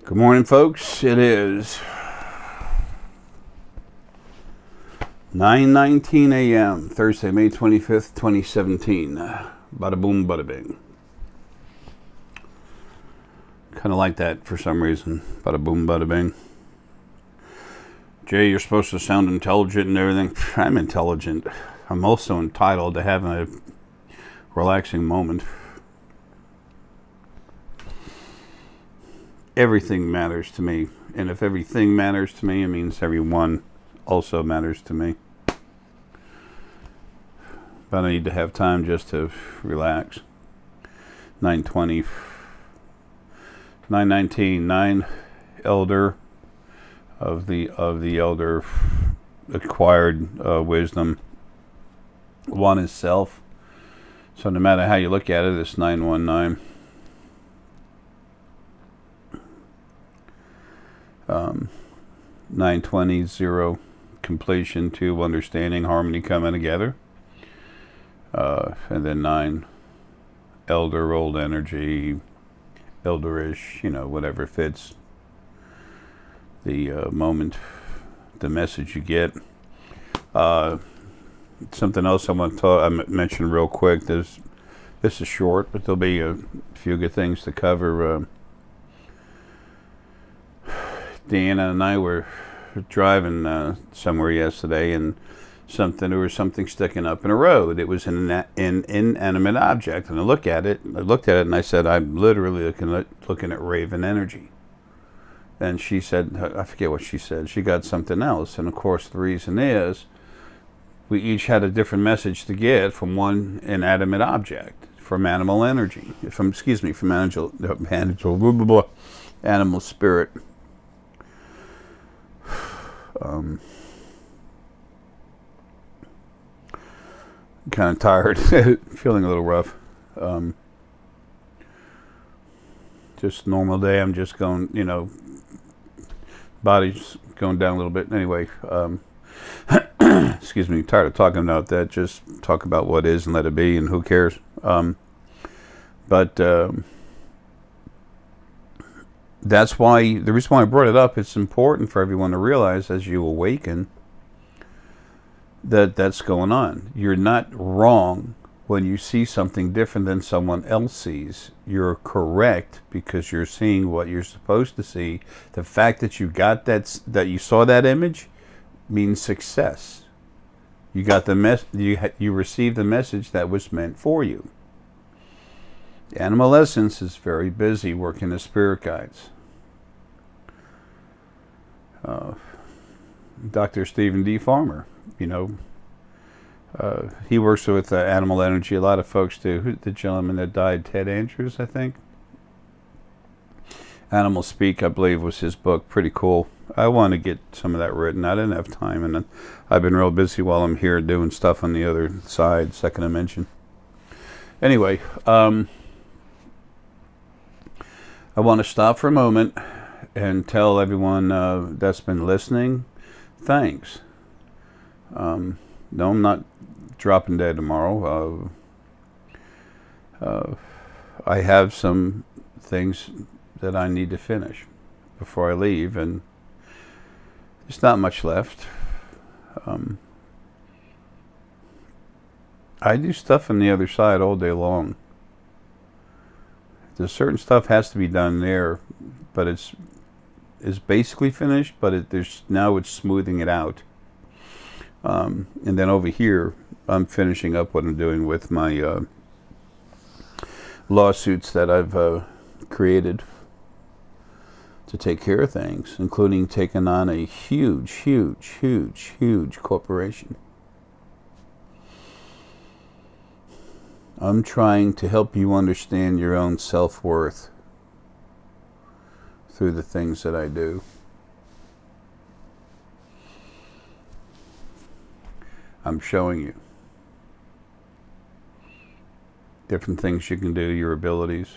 Good morning, folks. It is 9:19 a.m. Thursday, May 25th, 2017. Bada boom, bada bing. Kind of like that for some reason. Bada boom, bada bing. Jay, you're supposed to sound intelligent and everything. I'm intelligent. I'm also entitled to having a relaxing moment. Everything matters to me, and if everything matters to me, it means everyone also matters to me. But I need to have time just to relax. 9:20, 9:19, 9 elder of the elder acquired wisdom. 1 is self. So no matter how you look at it, it's 919. 920, 0, completion, 2, understanding, harmony coming together. And then 9, elder, old energy, elderish, whatever fits the moment, the message you get. Something else I want to mention real quick. This is short, but there'll be a few good things to cover. Deanna and I were driving somewhere yesterday, and there was something sticking up in a road. It was an inanimate object, and I looked at it, and I said, I'm literally looking at Raven energy. And she said, I forget what she said. She got something else, and of course the reason is we each had a different message to get from one inanimate object, from animal energy, from animal spirit. Kind of tired, feeling a little rough. Just normal day. I'm just going, body's going down a little bit. Anyway, excuse me, tired of talking about that. Just talk about what is and let it be, and who cares. That's why, the reason why I brought it up, it's important for everyone to realize as you awaken that that's going on. You're not wrong when you see something different than someone else sees. You're correct because you're seeing what you're supposed to see. The fact that you got that you saw that image means success. You got the you received the message that was meant for you. Animal Essence is very busy working as spirit guides. Dr. Stephen D. Farmer, he works with animal energy. A lot of folks do. The gentleman that died, Ted Andrews, I think. Animal Speak, I believe, was his book. Pretty cool. I want to get some of that written. I didn't have time, and I've been real busy while I'm here doing stuff on the other side, second dimension. Anyway, I want to stop for a moment and tell everyone that's been listening, thanks. No, I'm not dropping dead tomorrow. I have some things that I need to finish before I leave, and there's not much left. I do stuff on the other side all day long. There's certain stuff has to be done there, but it's basically finished, but now it's smoothing it out. And then over here, I'm finishing up what I'm doing with my lawsuits that I've created to take care of things, including taking on a huge corporation. I'm trying to help you understand your own self-worth through the things that I do. I'm showing you different things you can do, your abilities.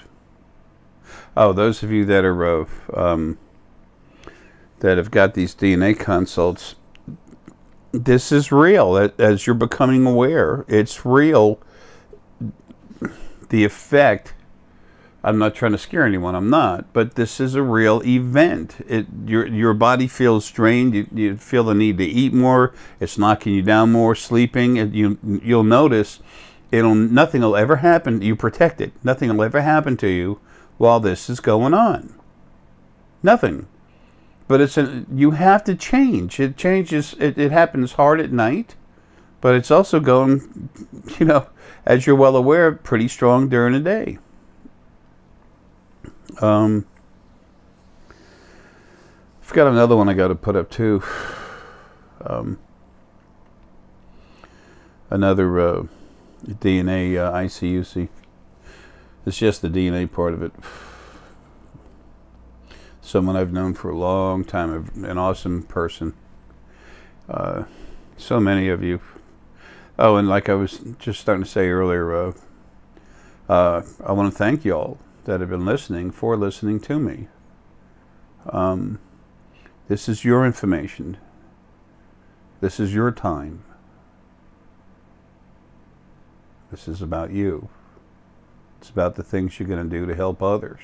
Oh, those of you that are that have got these DNA consults, this is real. As you're becoming aware, it's real. The effect I'm not trying to scare anyone. I'm not. But this is a real event. Your body feels strained. You feel the need to eat more. It's knocking you down more. Sleeping. You'll notice nothing will ever happen. You protect it. Nothing will ever happen to you while this is going on. Nothing. But you have to change. It changes. It happens hard at night, but it's also going, as you're well aware, pretty strong during the day. I've got another one I got to put up too. Another DNA ICUC. It's just the DNA part of it. Someone I've known for a long time, an awesome person. So many of you. Oh, and like I was just starting to say earlier, I want to thank y'all that have been listening for listening to me. This is your information. This is your time. This is about you. It's about the things you're going to do to help others.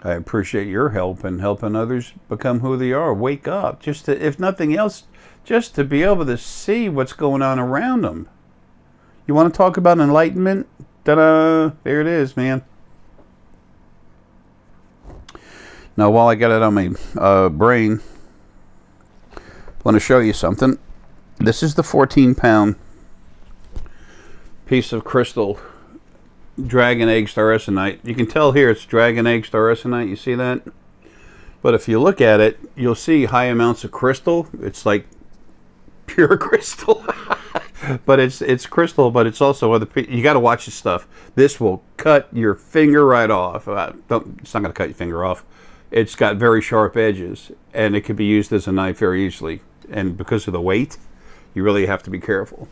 I appreciate your help in helping others become who they are. Wake up. Just to, if nothing else, just to be able to see what's going on around them. You want to talk about enlightenment? Ta-da! There it is, man. Now, while I got it on my brain, I want to show you something. This is the 14-pound piece of crystal dragon egg staurosinite. You can tell here it's dragon egg staurosinite. You see that? But if you look at it, you'll see high amounts of crystal. It's like pure crystal. But it's crystal, but it's also other. You got to watch this stuff. This will cut your finger right off. It's not going to cut your finger off. It's got very sharp edges, and it could be used as a knife very easily. And because of the weight, you really have to be careful.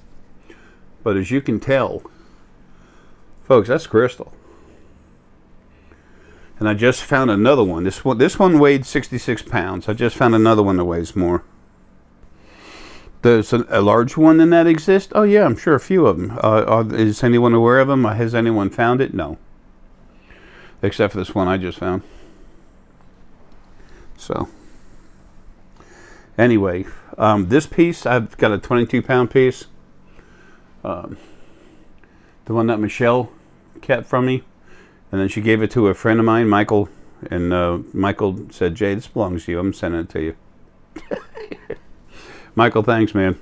But as you can tell, folks, that's crystal. And I just found another one. This one weighed 66 pounds. I just found another one that weighs more. There's a large one than that exist? Oh yeah, I'm sure a few of them. Is anyone aware of them? Has anyone found it? No. Except for this one I just found. So, anyway, this piece, I've got a 22-pound piece. The one that Michelle kept from me. And then she gave it to a friend of mine, Michael. And Michael said, Jay, this belongs to you. I'm sending it to you. Michael, thanks, man.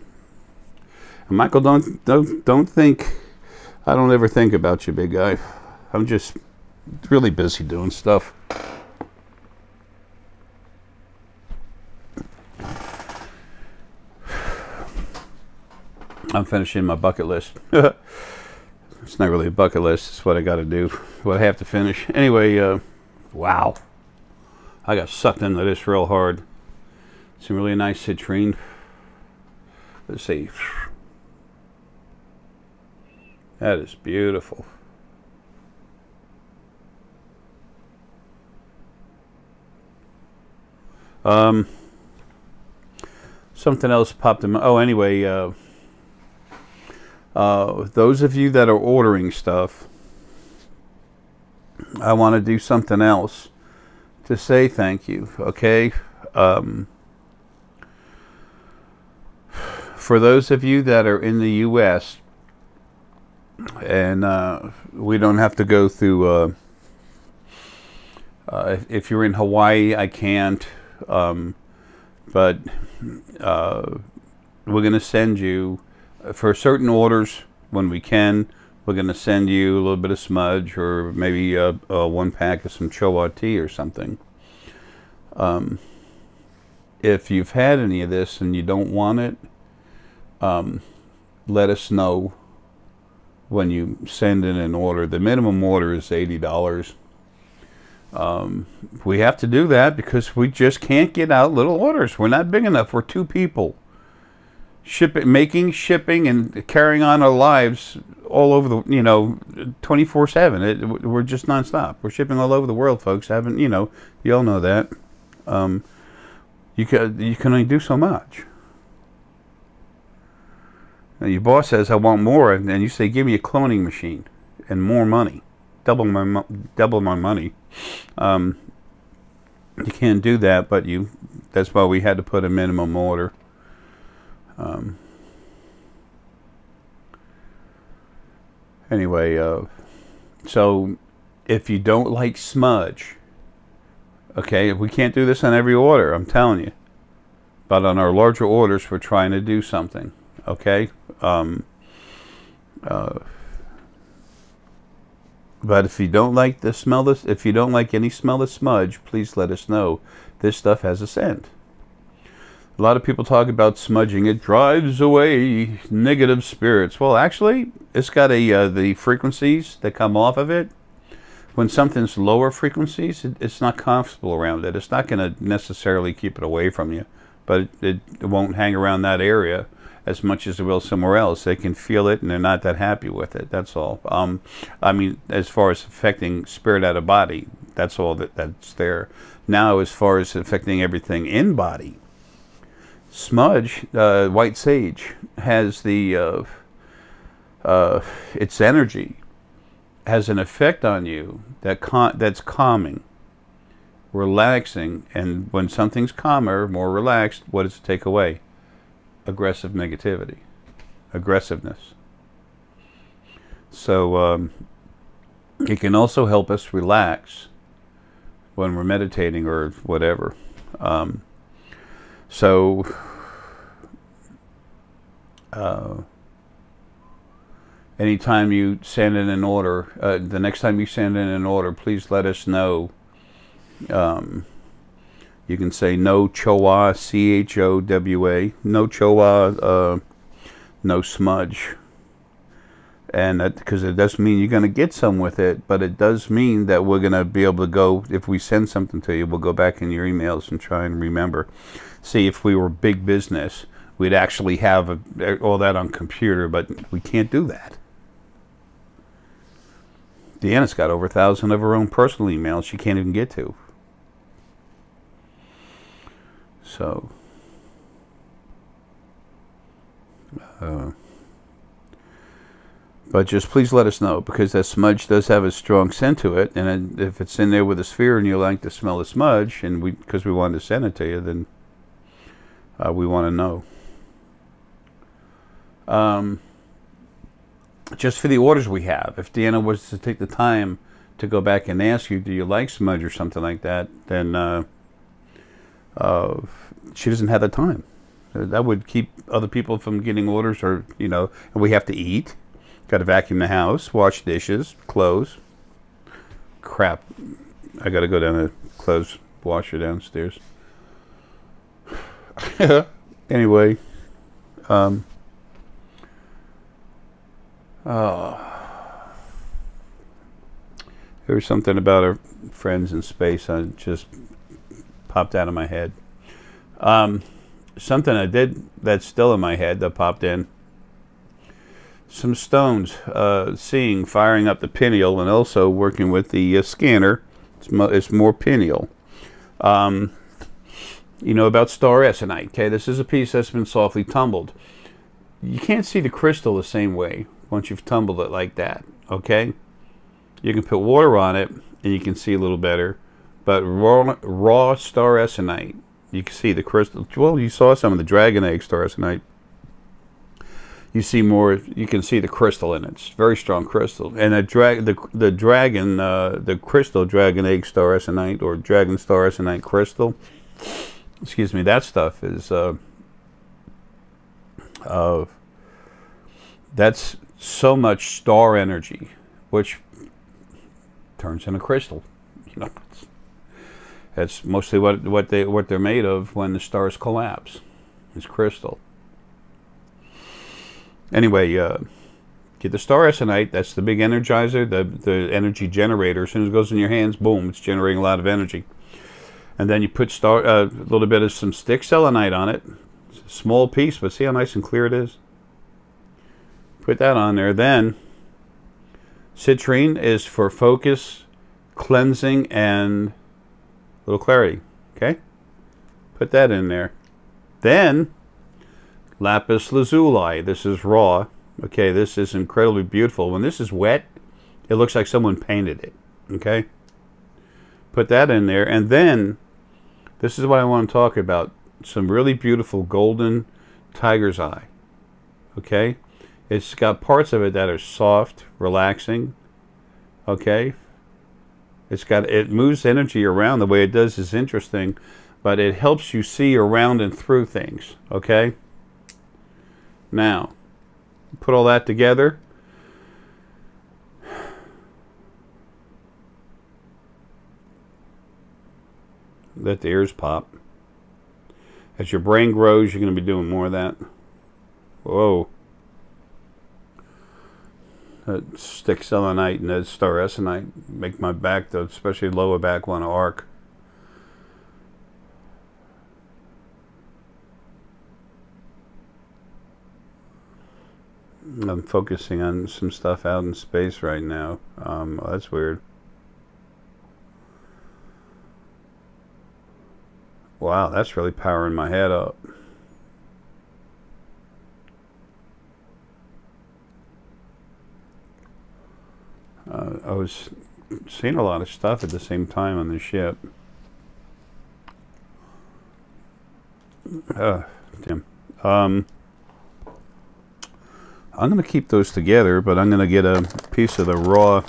And Michael, don't think, I don't ever think about you, big guy. I'm just really busy doing stuff. I'm finishing my bucket list. It's not really a bucket list. It's what I got to do. What I have to finish. Anyway, wow. I got sucked into this real hard. Some really nice citrine. Let's see. That is beautiful. Something else popped in my... Oh, anyway, those of you that are ordering stuff, I want to do something else to say thank you, okay? For those of you that are in the U.S., and we don't have to go through, if you're in Hawaii, I can't, but we're going to send you, for certain orders, when we can, we're going to send you a little bit of smudge or maybe one pack of some chowa tea or something. If you've had any of this and you don't want it, let us know when you send in an order. The minimum order is $80. We have to do that because we just can't get out little orders. We're not big enough. We're two people. Shipping, and carrying on our lives all over the, 24/7. We're just nonstop. We're shipping all over the world, folks. You all know that. You can only do so much. And your boss says, I want more, and then you say, give me a cloning machine and more money, double my money. You can't do that, but that's why we had to put a minimum order. Anyway, so if you don't like smudge, okay, we can't do this on every order, I'm telling you. But on our larger orders, we're trying to do something, okay? But if you don't like the smell, if you don't like any smell of smudge, please let us know. This stuff has a scent. A lot of people talk about smudging. It drives away negative spirits. Well, actually, it's got the frequencies that come off of it. When something's lower frequencies, it's not comfortable around it. It's not going to necessarily keep it away from you, but it won't hang around that area as much as it will somewhere else. They can feel it, and they're not that happy with it. That's all. I mean, as far as affecting spirit out of body, that's all that's there. Now, as far as affecting everything in body, smudge, white sage, has the its energy has an effect on you that's calming, relaxing, and when something's calmer, more relaxed, what does it take away? Aggressive negativity, aggressiveness. So it can also help us relax when we're meditating or whatever. Anytime you send in an order, the next time you send in an order, please let us know. You can say no chowa, CHOWA, no chowa, no smudge. And that, because it doesn't mean you're going to get some with it, but it does mean that we're going to be able to go, if we send something to you, we'll go back in your emails and try and remember. See, if we were big business, we'd actually have all that on computer, but we can't do that. Deanna's got over 1,000 of her own personal emails she can't even get to. So, but just please let us know, because that smudge does have a strong scent to it, and if it's in there with a sphere and you like to smell the smudge, and because we wanted to send it to you, then we want to know. Just for the orders we have, if Deanna was to take the time to go back and ask you, do you like smudge or something like that, then she doesn't have the time. That would keep other people from getting orders, or, you know, and we have to eat. Got to vacuum the house, wash dishes, clothes. Crap. I got to go down to clothes washer downstairs. Anyway. There was something about our friends in space. I just popped out of my head. Something I did that's still in my head that popped in. Some stones, firing up the pineal, and also working with the scanner. It's more pineal. You know about star Essenite. Okay, this is a piece that's been softly tumbled. You can't see the crystal the same way once you've tumbled it like that. Okay, you can put water on it and you can see a little better. But raw star Essenite, you can see the crystal. Well, you saw some of the dragon egg star Essenite. You see more. You can see the crystal in it. It's very strong crystal. And the crystal dragon egg star Essenite, or dragon star Essenite crystal. Excuse me. That stuff is that's so much star energy, which turns into crystal. You know. That's mostly what they're made of when the stars collapse. Is crystal. Anyway, get the star Essenite. That's the big energizer, the energy generator. As soon as it goes in your hands, boom, it's generating a lot of energy. And then you put a little bit of some stick selenite on it. It's a small piece, but see how nice and clear it is? Put that on there. Then citrine is for focus, cleansing, and a little clarity. Okay? Put that in there. Then Lapis lazuli. This is raw. Okay, this is incredibly beautiful. When this is wet, it looks like someone painted it. Okay? Put that in there. And then, this is what I want to talk about. Some really beautiful golden tiger's eye. Okay? It's got parts of it that are soft, relaxing. Okay? It moves energy around. The way it does is interesting, but it helps you see around and through things. Okay? Now, put all that together. Let the ears pop. As your brain grows, you're going to be doing more of that. Whoa. That stick selenite and that star essenite make my back, especially lower back, want to arc. I'm focusing on some stuff out in space right now. That's weird. Wow, that's really powering my head up. I was seeing a lot of stuff at the same time on the ship. Damn. I'm going to keep those together, but I'm going to get a piece of the raw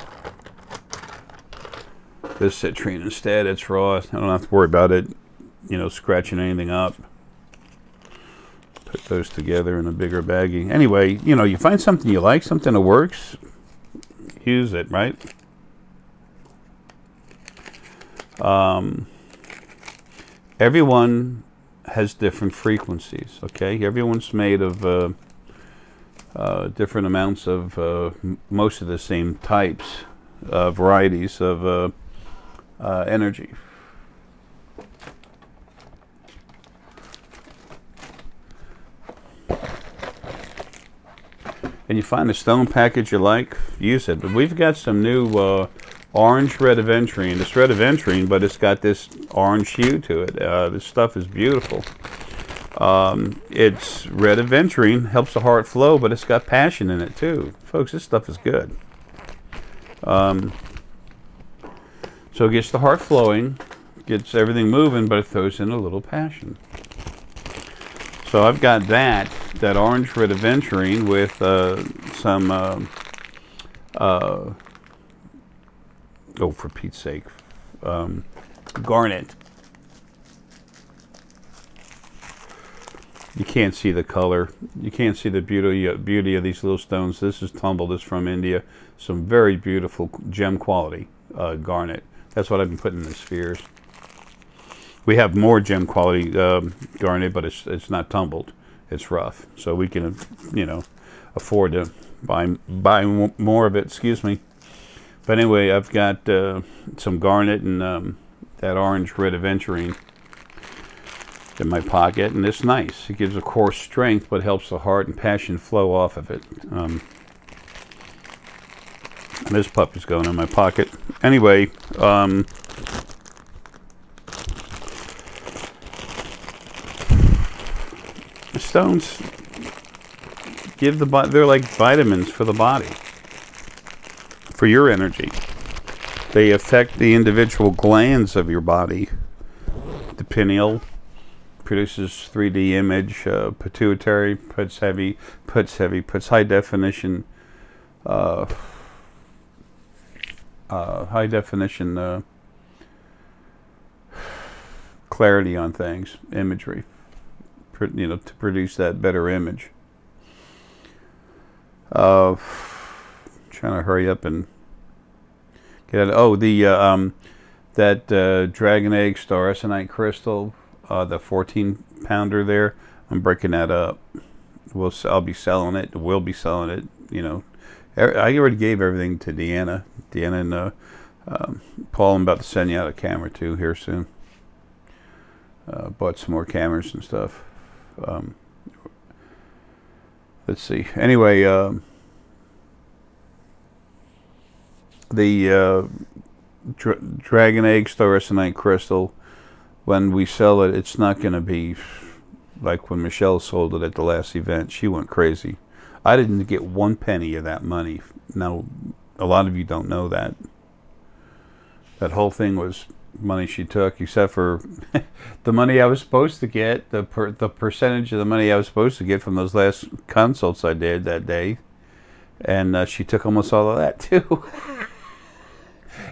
this citrine instead. It's raw. I don't have to worry about it, you know, scratching anything up. Put those together in a bigger baggie. Anyway, you know, you find something you like, something that works, use it, right? Everyone has different frequencies, okay? Everyone's made of different amounts of most of the same types, varieties of energy. And you find a stone package you like, use it. But we've got some new orange rhododendron. It's rhododendron, but it's got this orange hue to it. This stuff is beautiful. It's rhododendron, helps the heart flow, but it's got passion in it too. Folks, this stuff is good. So it gets the heart flowing, gets everything moving, but it throws in a little passion. So I've got that orange rhododendron with some, oh, for Pete's sake, garnet. You can't see the color. You can't see the beauty of these little stones. This is tumbled. It's from India. Some very beautiful gem quality garnet. That's what I've been putting in the spheres. We have more gem quality garnet, but it's not tumbled. It's rough, so we can, you know, afford to buy more of it. Excuse me. But anyway, I've got some garnet and that orange rhododendron in my pocket, and it's nice. It gives a core strength, but helps the heart and passion flow off of it. And this puppy's going in my pocket. Anyway, stones give the body, they're like vitamins for the body, for your energy. They affect the individual glands of your body. The pineal produces 3D image, pituitary puts high definition clarity on things, imagery, you know, to produce that better image. Trying to hurry up and get it. Oh, that dragon egg star essenite crystal, the 14-pounder there. I'm breaking that up. I'll be selling it. We'll be selling it. You know, I already gave everything to Deanna. Deanna and Paul. I'm about to send you out a camera too here soon. Bought some more cameras and stuff. Let's see. Anyway, the dragon egg star essenite crystal, when we sell it, it's not going to be like when Michelle sold it at the last event, she went crazy. I didn't get 1 penny of that money. Now, a lot of you don't know that. That whole thing was money she took, except for the money I was supposed to get, the percentage of the money I was supposed to get from those last consults I did that day. And she took almost all of that too.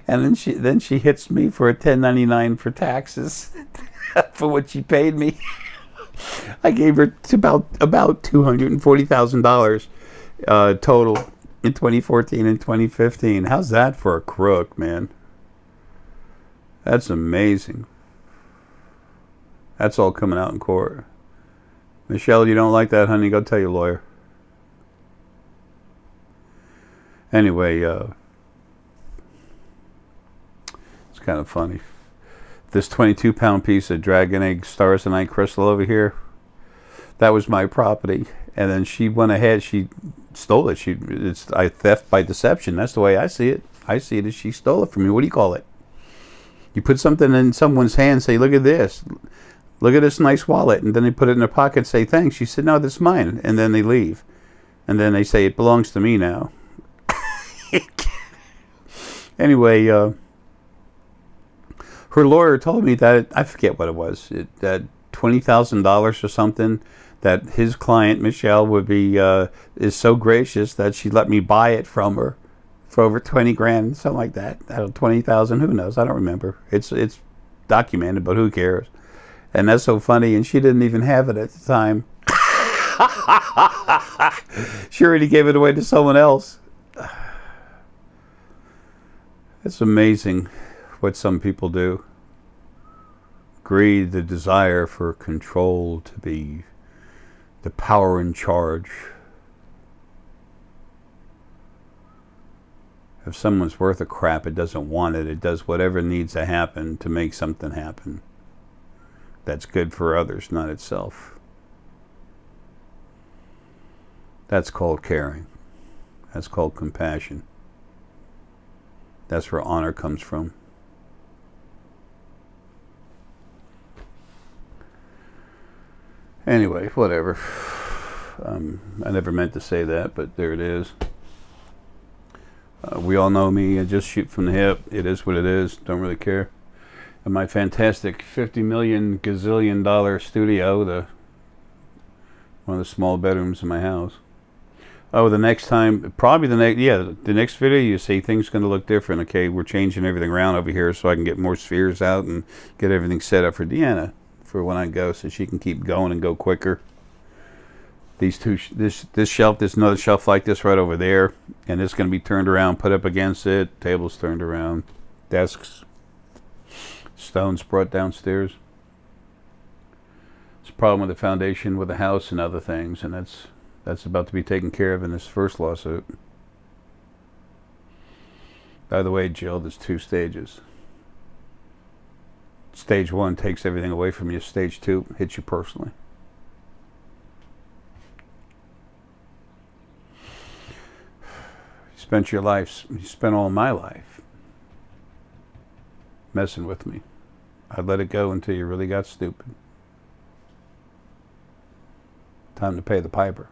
And then she hits me for a 1099 for taxes for what she paid me. I gave her about $240,000 total in 2014 and 2015. How's that for a crook, man? That's amazing. That's all coming out in court. Michelle, you don't like that, honey? Go tell your lawyer. Anyway, it's kind of funny. This 22-pound piece of dragon egg stars and night crystal over here, that was my property. And then she went ahead, she stole it. It's theft by deception. That's the way I see it. I see it as she stole it from me. What do you call it? You put something in someone's hand, say, look at this. Look at this nice wallet. And then they put it in their pocket, say, thanks. She said, no, that's mine. And then they leave. And then they say, it belongs to me now. Anyway, her lawyer told me that, I forget what it was, that $20,000 or something, that his client, Michelle, would be, is so gracious that she let me buy it from her for over 20 grand, something like that. Out of 20,000, who knows? I don't remember. It's documented, but who cares? And that's so funny, and she didn't even have it at the time. She already gave it away to someone else. It's amazing what some people do. Greed, the desire for control, to be the power in charge. If someone's worth a crap, it doesn't want it. It does whatever needs to happen to make something happen. That's good for others, not itself. That's called caring. That's called compassion. That's where honor comes from. Anyway, whatever. I never meant to say that, but there it is. We all know me. I just shoot from the hip. It is what it is. Don't really care. And my fantastic $50 million gazillion studio, one of the small bedrooms in my house. Oh, the next time, probably the next video, you see things going to look different. Okay, we're changing everything around over here so I can get more spheres out and get everything set up for Deanna for when I go, so she can keep going and go quicker. These two, this shelf, there's another shelf like this right over there, and it's going to be turned around, put up against it. Tables turned around, desks, stones brought downstairs. It's a problem with the foundation, with the house, and other things, and that's about to be taken care of in this first lawsuit. By the way, Jill, there's 2 stages. Stage 1 takes everything away from you. Stage 2 hits you personally. You spent all my life messing with me. I'd let it go until you really got stupid. Time to pay the piper.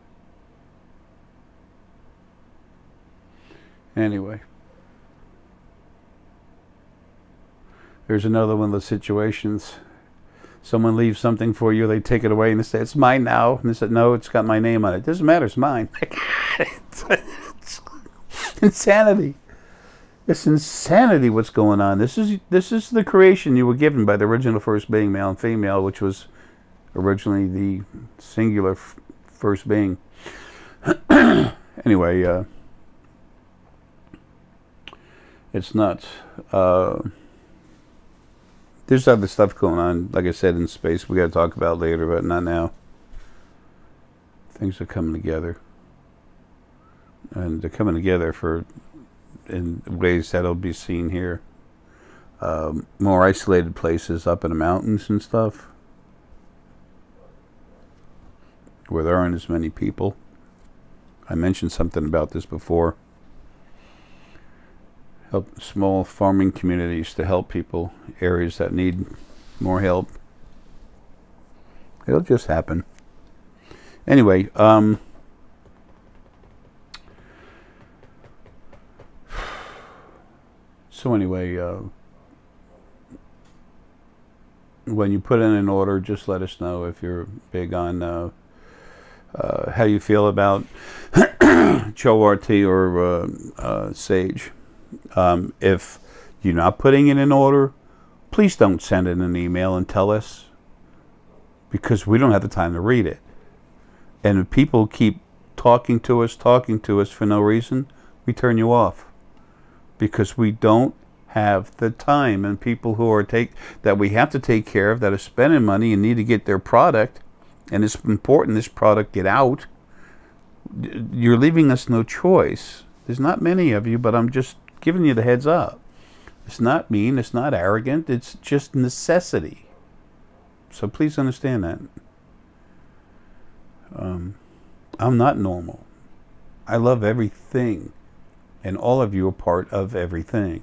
Anyway, there's another one of those situations. Someone leaves something for you, they take it away, and they say, it's mine now. And they said, no, it's got my name on it. It doesn't matter, it's mine. It's insanity. It's insanity what's going on. This is the creation you were given by the original first being, male and female, which was originally the singular first being. Anyway, it's nuts. There's other stuff going on, like I said, in space we got to talk about later, but not now. Things are coming together. And they're coming together in ways that'll be seen here. More isolated places up in the mountains and stuff, where there aren't as many people. I mentioned something about this before. Help small farming communities to help people, areas that need more help. It'll just happen. Anyway, so anyway, when you put in an order, just let us know if you're big on how you feel about CHORT or Sage. If you're not putting in an order, please don't send in an email and tell us, because we don't have the time to read it. And if people keep talking to us for no reason, we turn you off, because we don't have the time. And people who are that we have to take care of, that are spending money and need to get their product, and it's important this product get out, you're leaving us no choice. There's not many of you, but I'm just giving you the heads up. It's not mean, it's not arrogant, it's just necessity. So please understand that. I'm not normal. I love everything, and all of you are part of everything.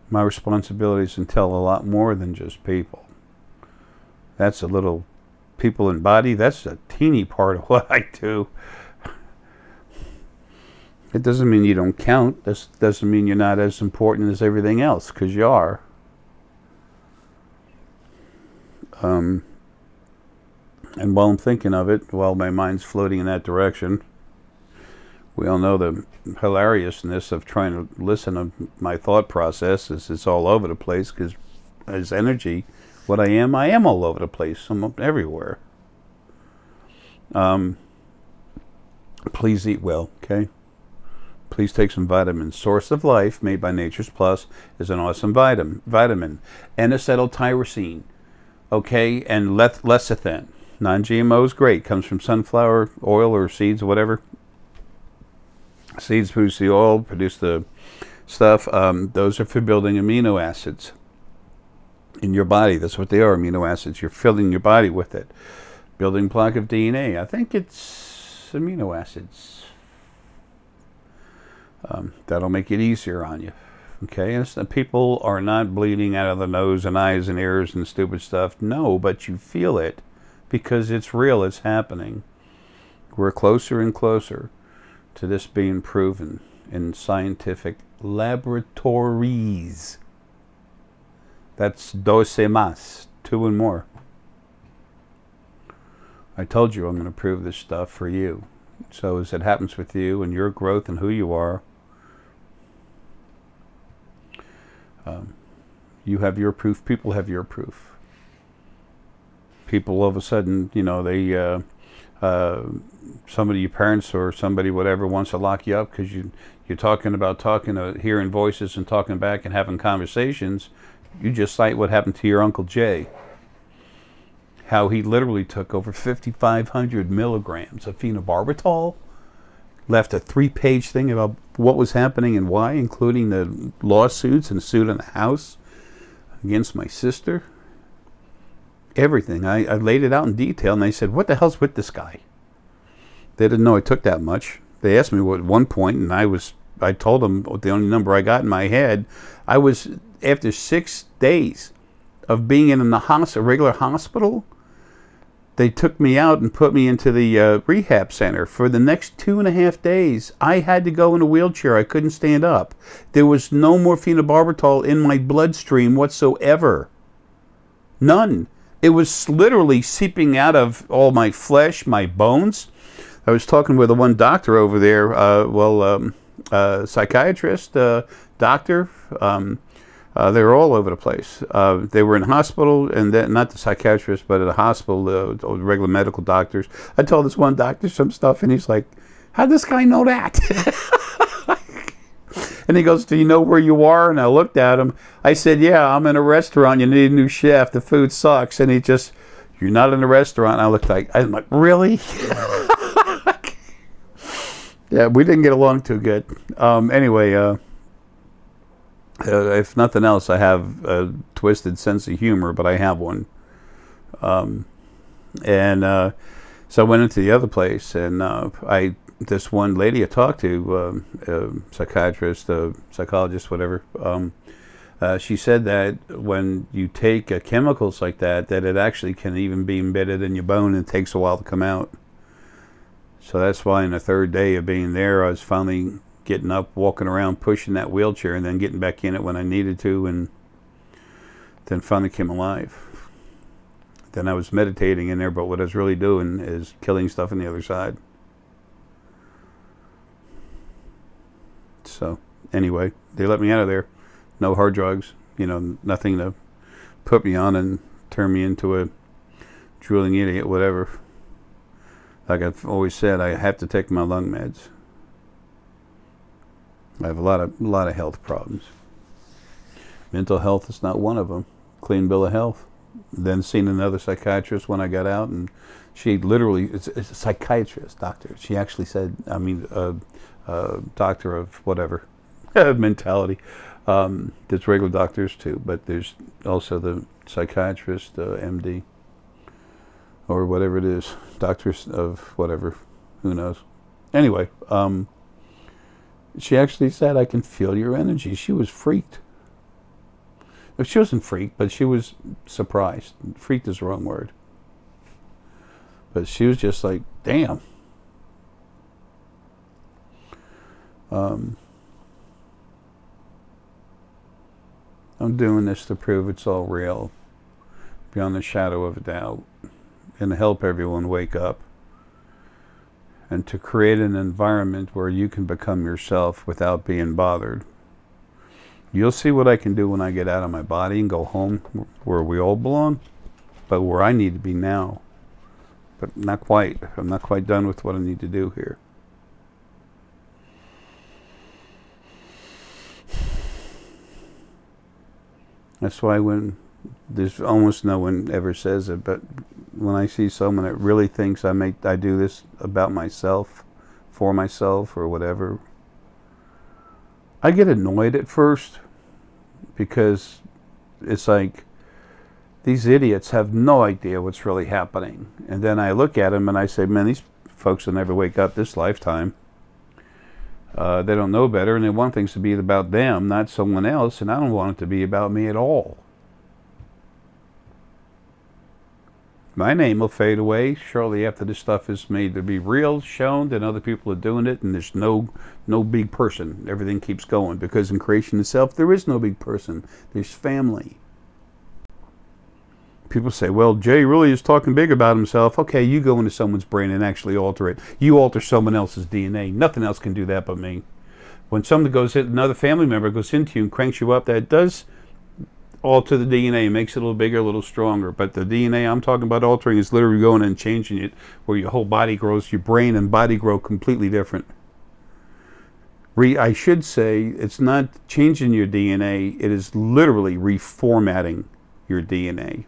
My responsibility is to tell a lot more than just people. That's a little people in body, that's a teeny part of what I do. It doesn't mean you don't count. This doesn't mean you're not as important as everything else, because you are. And while I'm thinking of it, while my mind's floating in that direction, we all know the hilariousness of trying to listen to my thought process is it's all over the place, because as energy, what I am all over the place. I'm everywhere. Please eat well, okay? Please take some vitamins. Source of Life, made by Nature's Plus, is an awesome vitamin. N-acetyltyrosine, okay, and lecithin. Non-GMO is great. Comes from sunflower oil or seeds or whatever. Seeds produce the oil, produce the stuff. Those are for building amino acids in your body. That's what they are, amino acids. You're filling your body with it. Building block of DNA. I think it's amino acids. That'll make it easier on you. Okay, and people are not bleeding out of the nose and eyes and ears and stupid stuff. No, but you feel it, because it's real, it's happening. We're closer and closer to this being proven in scientific laboratories. That's dos y más, 2 and more. I told you I'm going to prove this stuff for you. So as it happens with you and your growth and who you are, you have your proof, people have your proof. People all of a sudden, you know, they somebody, your parents or somebody, whatever, wants to lock you up because you're talking about hearing voices and talking back and having conversations. You just cite what happened to your Uncle Jay. How he literally took over 5,500 milligrams of phenobarbital, left a 3-page thing about what was happening and why, including the lawsuits and the suit in the house against my sister. Everything. I laid it out in detail, and they said, what the hell's with this guy? They didn't know I took that much. They asked me at one point, and I told them the only number I got in my head. I was, after 6 days of being in a regular hospital, they took me out and put me into the rehab center. For the next 2.5 days, I had to go in a wheelchair. I couldn't stand up. There was no more phenobarbital in my bloodstream whatsoever. None. It was literally seeping out of all my flesh, my bones. I was talking with the one doctor over there, psychiatrist, doctor. They were all over the place. They were in hospital, and then, not the psychiatrist, but at a hospital, the regular medical doctors. I told this one doctor some stuff, and he's like, how'd this guy know that? And he goes, do you know where you are? And I looked at him. I said, yeah, I'm in a restaurant. You need a new chef. The food sucks. And he just, you're not in a restaurant. And I'm like, really? Yeah, we didn't get along too good. Anyway, if nothing else, I have a twisted sense of humor, but I have one. So I went into the other place, and this one lady I talked to, psychiatrist, psychologist, whatever, She said that when you take chemicals like that, that it actually can even be embedded in your bone and it takes a while to come out. So that's why in the third day of being there, I was finally getting up, walking around, pushing that wheelchair, and then getting back in it when I needed to, and then finally came alive. Then I was meditating in there, but what I was really doing is killing stuff on the other side. So anyway, they let me out of there. No hard drugs, you know, nothing to put me on and turn me into a drooling idiot, whatever. Like I've always said, I have to take my lung meds. I have a lot of health problems. Mental health is not one of them. Clean bill of health. Then seen another psychiatrist when I got out, and she literally, it's a psychiatrist, doctor. She actually said, I mean, doctor of whatever mentality. There's regular doctors too, but there's also the psychiatrist, MD, or whatever it is, doctors of whatever, who knows. Anyway, she actually said, I can feel your energy. She was freaked. She wasn't freaked, but she was surprised. Freaked is the wrong word. But she was just like, damn. I'm doing this to prove it's all real, beyond the shadow of a doubt, and to help everyone wake up, and to create an environment where you can become yourself without being bothered. You'll see what I can do when I get out of my body and go home where we all belong, but where I need to be now. But not quite. I'm not quite done with what I need to do here. That's why when there's almost no one ever says it, but when I see someone that really thinks I do this about myself, for myself, or whatever, I get annoyed at first, because it's like these idiots have no idea what's really happening. And then I look at them and I say, man, these folks will never wake up this lifetime. They don't know better, and they want things to be about them, not someone else, and I don't want it to be about me at all. My name will fade away shortly after this stuff is made to be real, shown, that other people are doing it, and there's no big person. Everything keeps going, because in creation itself, there is no big person. There's family. People say, well, Jay really is talking big about himself. Okay, you go into someone's brain and actually alter it. You alter someone else's DNA. Nothing else can do that but me. When someone goes in, another family member goes into you and cranks you up, that does alter the DNA, makes it a little bigger, a little stronger. But the DNA I'm talking about altering is literally going and changing it, where your whole body grows, your brain and body grow completely different. I should say, it's not changing your DNA, it is literally reformatting your DNA.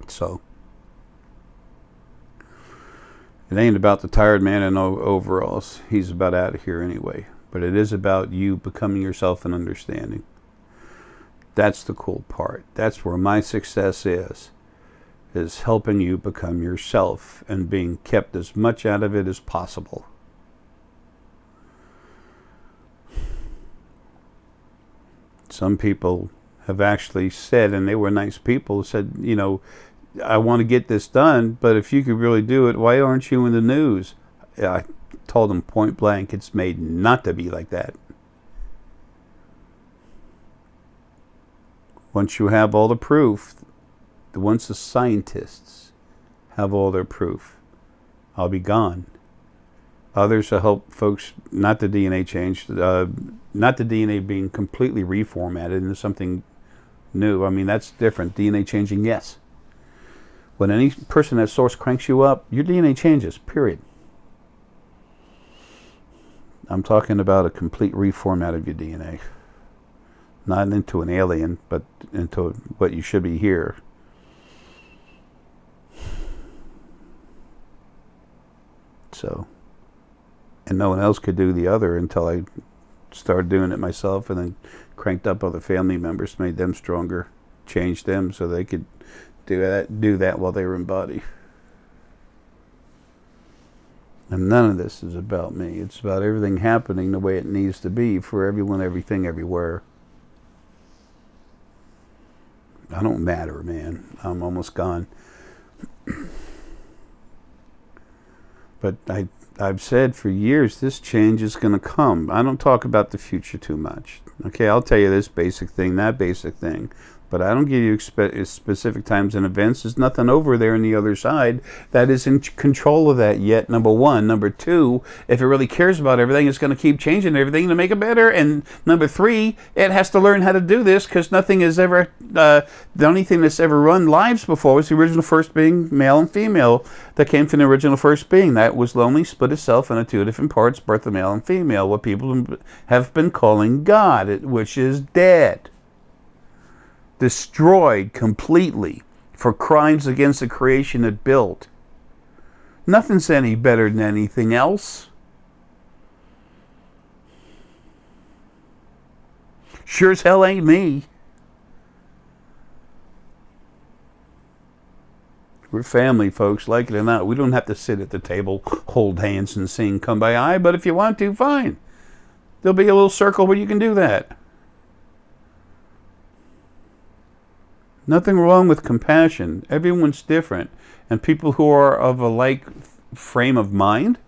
So, it ain't about the tired man in overalls. He's about out of here anyway. But it is about you becoming yourself and understanding. That's the cool part. That's where my success is helping you become yourself and being kept as much out of it as possible. Some people have actually said, and they were nice people, said, you know, I want to get this done, but if you could really do it, why aren't you in the news? I told them point blank, it's made not to be like that. Once you have all the proof, once the scientists have all their proof, I'll be gone. Others will help folks, not the DNA change, not the DNA being completely reformatted into something new. I mean, that's different. DNA changing, yes. When any person at source cranks you up, your DNA changes, period. I'm talking about a complete reformat of your DNA. Not into an alien, but into what you should be here. So, and no one else could do the other until I started doing it myself, and then cranked up other family members, made them stronger, changed them so they could do that while they were in body. And none of this is about me. It's about everything happening the way it needs to be for everyone, everything, everywhere. I don't matter, man. I'm almost gone. But I've said for years, this change is going to come. I don't talk about the future too much. Okay, I'll tell you this basic thing, that basic thing. But I don't give you specific times and events. There's nothing over there on the other side that is in control of that yet, number one. Number two, if it really cares about everything, it's going to keep changing everything to make it better. And number three, it has to learn how to do this because nothing has ever, the only thing that's ever run lives before was the original first being, male and female, that came from the original first being. That was lonely, split itself into two different parts, birth of male and female, what people have been calling God, which is dead. Destroyed completely for crimes against the creation it built. Nothing's any better than anything else. Sure as hell ain't me. We're family, folks, like it or not. We don't have to sit at the table, hold hands and sing Come By I, but if you want to, fine. There'll be a little circle where you can do that. Nothing wrong with compassion. Everyone's different. And people who are of a like frame of mind,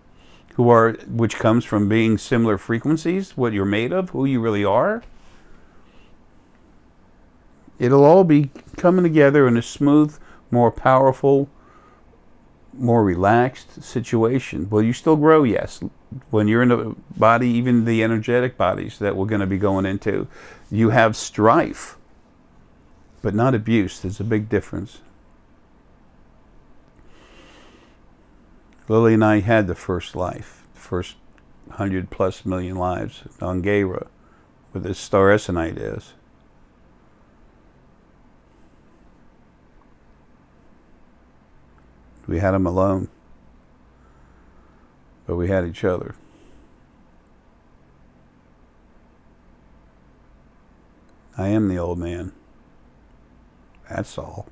which comes from being similar frequencies, what you're made of, who you really are, it'll all be coming together in a smooth, more powerful, more relaxed situation. Will you still grow? Yes. When you're in a body, even the energetic bodies that we're going to be going into, you have strife. But not abuse. There's a big difference. Lily and I had the first life, the first 100+ million lives on Arae, where the star Essenite is. We had them alone, but we had each other. I am the old man. That's all.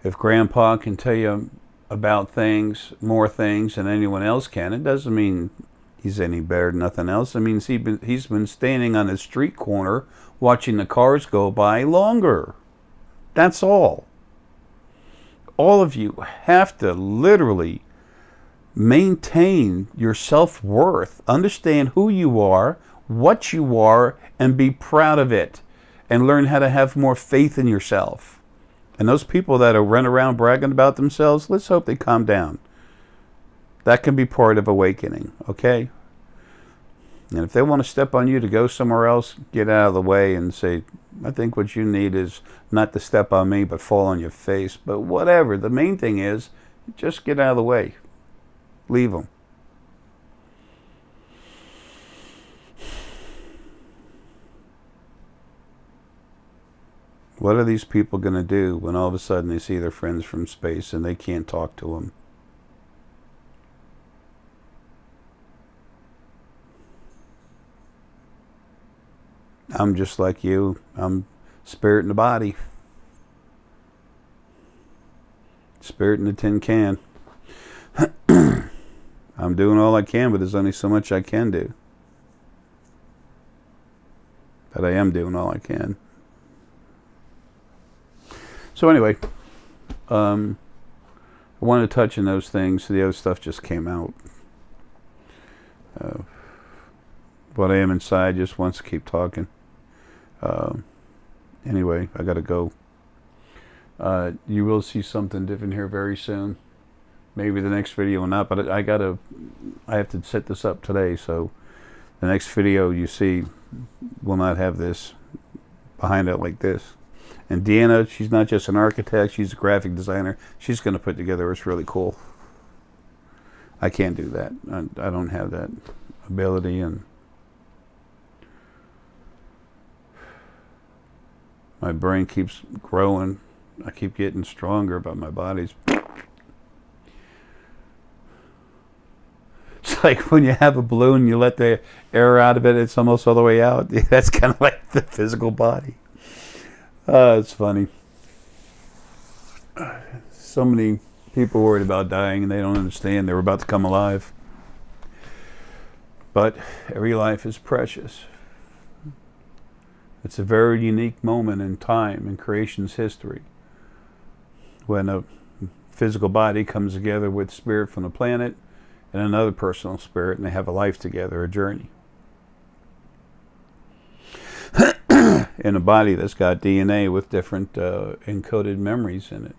If Grandpa can tell you about things, more things than anyone else can, it doesn't mean he's any better than nothing else. It means he's been standing on the street corner watching the cars go by longer. That's all. All of you have to literally maintain your self-worth, understand who you are, what you are, and be proud of it. And learn how to have more faith in yourself. And those people that are running around bragging about themselves, let's hope they calm down. That can be part of awakening, okay? And if they want to step on you to go somewhere else, get out of the way and say, I think what you need is not to step on me, but fall on your face. But whatever. The main thing is, just get out of the way. Leave them. What are these people going to do when all of a sudden they see their friends from space and they can't talk to them? I'm just like you. I'm spirit in the body. Spirit in the tin can. I'm doing all I can, but there's only so much I can do. But I am doing all I can. So anyway, I wanted to touch on those things. The other stuff just came out. What I am inside just wants to keep talking. Anyway, I got to go. You will see something different here very soon. Maybe the next video or not, but I have to set this up today, so the next video you see will not have this behind it like this. And Deanna, she's not just an architect, she's a graphic designer. She's going to put together, it's really cool. I can't do that. I don't have that ability, and my brain keeps growing. I keep getting stronger, but my body's... It's like when you have a balloon, you let the air out of it, it's almost all the way out. That's kind of like the physical body. It's funny. So many People worried about dying and they don't understand they're about to come alive. But every life is precious. It's a very unique moment in time in creation's history when a physical body comes together with spirit from the planet and another personal spirit, and they have a life together, a journey. In a body that's got DNA with different encoded memories in it.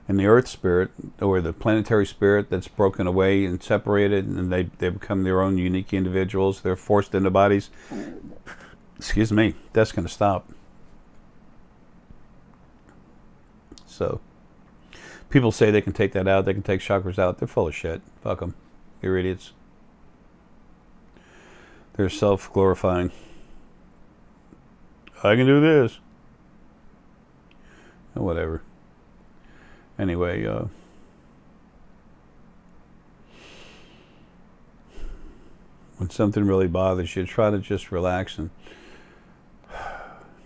And the earth spirit, or the planetary spirit that's broken away and separated, and they become their own unique individuals, they're forced into bodies. Excuse me, that's going to stop. So, people say they can take that out, they can take chakras out. They're full of shit. Fuck them. You're idiots. They're self-glorifying. I can do this. Whatever. Anyway, when something really bothers you, try to just relax and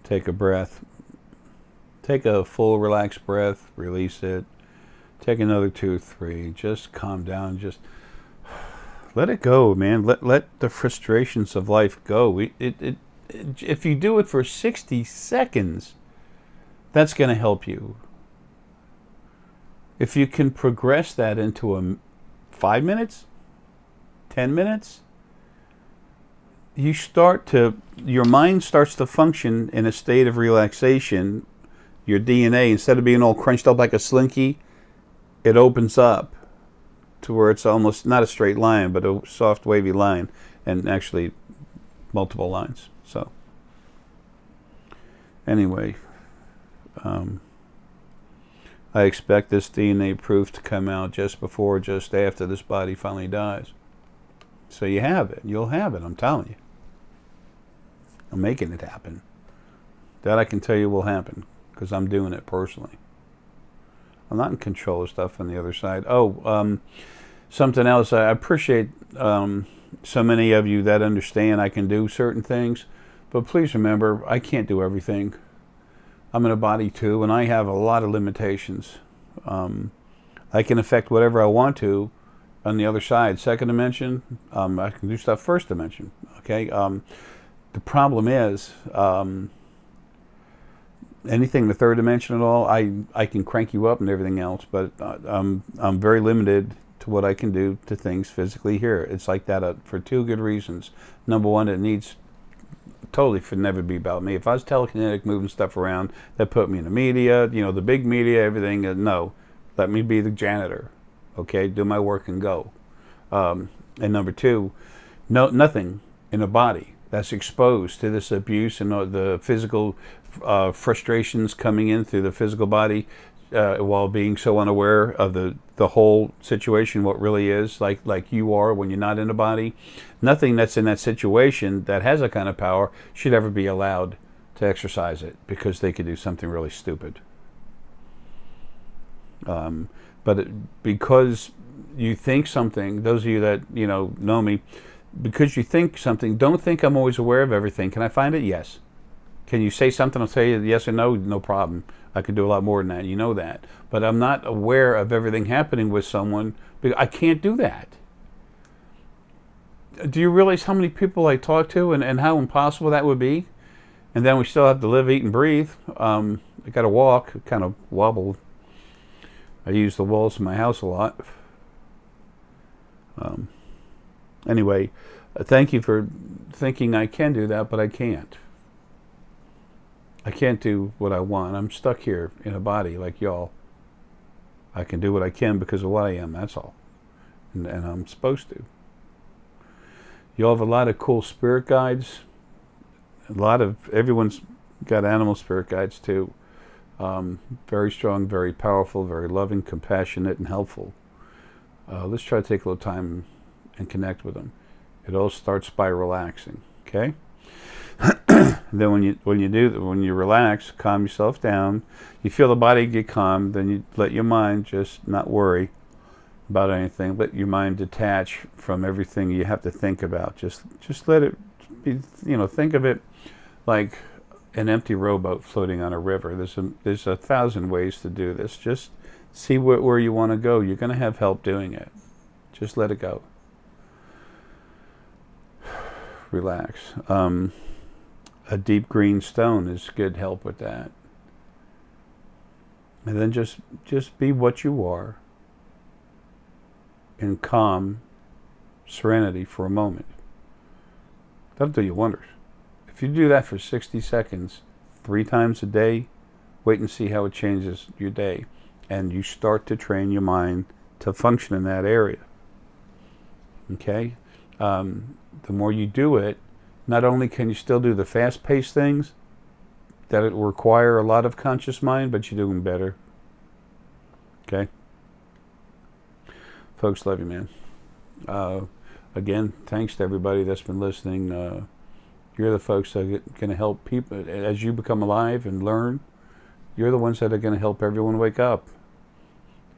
take a breath. Take a full relaxed breath, release it. Take another 2, 3. Just calm down. Just let it go, man. Let the frustrations of life go. If you do it for 60 seconds, that's going to help you. If you can progress that into 5 minutes, 10 minutes, your mind starts to function in a state of relaxation. Your DNA, instead of being all crunched up like a slinky, it opens up to where it's almost not a straight line, but a soft, wavy line, and actually multiple lines. So, anyway, I expect this DNA proof to come out just before or just after this body finally dies. So you have it. You'll have it, I'm telling you. I'm making it happen. That I can tell you will happen, because I'm doing it personally. I'm not in control of stuff on the other side. Oh, something else. I appreciate so many of you that understand I can do certain things, but please remember, I can't do everything. I'm in a body too, and I have a lot of limitations. I can affect whatever I want to on the other side. Second dimension, I can do stuff first dimension. Okay. The problem is, anything in the third dimension at all, I can crank you up and everything else, but I'm very limited to what I can do to things physically here. It's like that for 2 good reasons. Number one, it needs totally should never be about me. If I was telekinetic, moving stuff around, that put me in the media, the big media, everything. No, let me be the janitor. Okay, do my work and go. And number two, nothing in a body that's exposed to this abuse and the physical frustrations coming in through the physical body while being so unaware of the whole situation, what really is, like you are when you're not in a body. Nothing that's in that situation that has a kind of power should ever be allowed to exercise it, because they could do something really stupid. Because you think something, those of you that know me, because you think something, don't think I'm always aware of everything. Can I find it? Yes. Can you say something? I'll say yes or no. No problem. I can do a lot more than that. You know that. But I'm not aware of everything happening with someone, because I can't do that. Do you realize how many people I talk to and how impossible that would be? And then we still have to live, eat, and breathe. I got to walk, kind of wobble. I use the walls in my house a lot. Anyway, thank you for thinking I can do that, but I can't. I can't do what I want. I'm stuck here in a body like y'all. I can do what I can because of what I am, that's all. And I'm supposed to. Y'all have a lot of cool spirit guides. Everyone's got animal spirit guides too. Very strong, very powerful, very loving, compassionate, and helpful. Let's try to take a little time and connect with them. It all starts by relaxing, okay? Then when you relax, calm yourself down, you feel the body get calm, then you let your mind just not worry about anything. Let your mind detach from everything you have to think about. Just let it be, think of it like an empty rowboat floating on a river. There's a thousand ways to do this. Just see where you want to go. You're going to have help doing it. Just let it go. Relax. A deep green stone is good help with that. And then just be what you are in calm serenity for a moment. That'll do you wonders. If you do that for 60 seconds, 3 times a day, wait and see how it changes your day. And you start to train your mind to function in that area. Okay? The more you do it, not only can you still do the fast-paced things that it require a lot of conscious mind, but you're doing better. Okay? Folks, love you, man. Again, thanks to everybody that's been listening. You're the folks that are going to help people. As you become alive and learn, you're the ones that are going to help everyone wake up.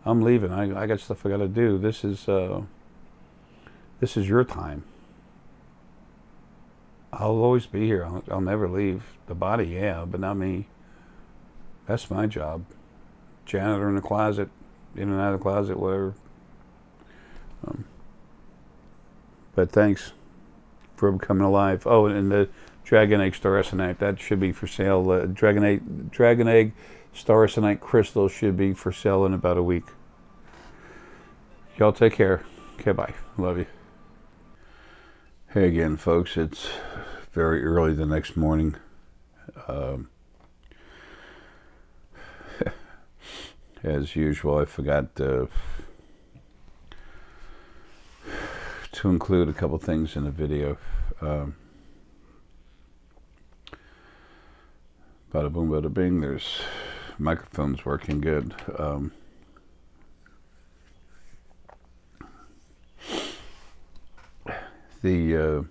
I'm leaving. I got stuff I got to do. This is your time. I'll always be here. I'll never leave. The body, yeah, but not me. That's my job. Janitor in the closet, in and out of the closet, whatever. But thanks for becoming alive. Oh, and the Dragon Egg Staressonite, that should be for sale. Dragon Egg Staressonite crystal should be for sale in about a week. Y'all take care. Okay, bye. Love you. Hey again, folks. It's very early the next morning. As usual, I forgot to include a couple things in the video. Bada boom, bada bing. There's microphones working good. The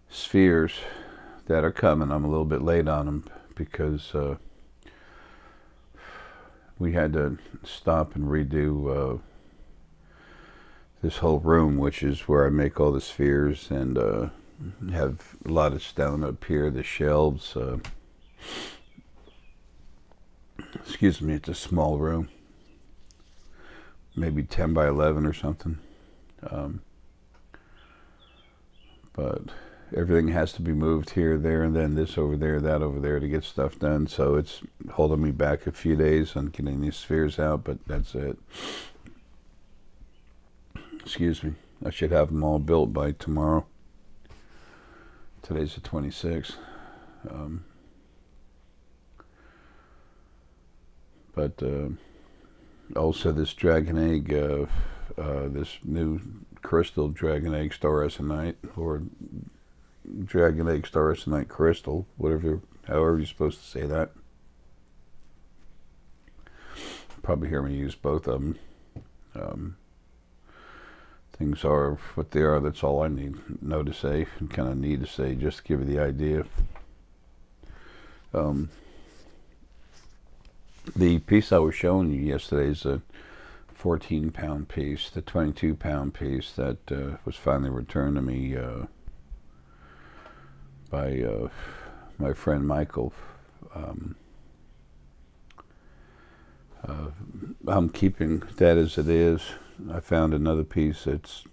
spheres that are coming, I'm a little bit late on them because we had to stop and redo this whole room, which is where I make all the spheres, and have a lot of stone up here, the shelves. Excuse me, it's a small room, maybe 10 by 11 or something. But everything has to be moved here, there, and then this over there, that over there to get stuff done. So it's holding me back a few days on getting these spheres out, but that's it. Excuse me. I should have them all built by tomorrow. Today's the 26th. But also this Dragon Egg, this new crystal Dragon Egg Staressonite, or Dragon Egg Staressonite crystal, however you're supposed to say that. Probably hear me use both of them. Things are what they are. That's all I know to say, and kind of need to say, just to give you the idea. The piece I was showing you yesterday is a 14-pound piece. The 22-pound piece that was finally returned to me by my friend Michael. I'm keeping that as it is. I found another piece that's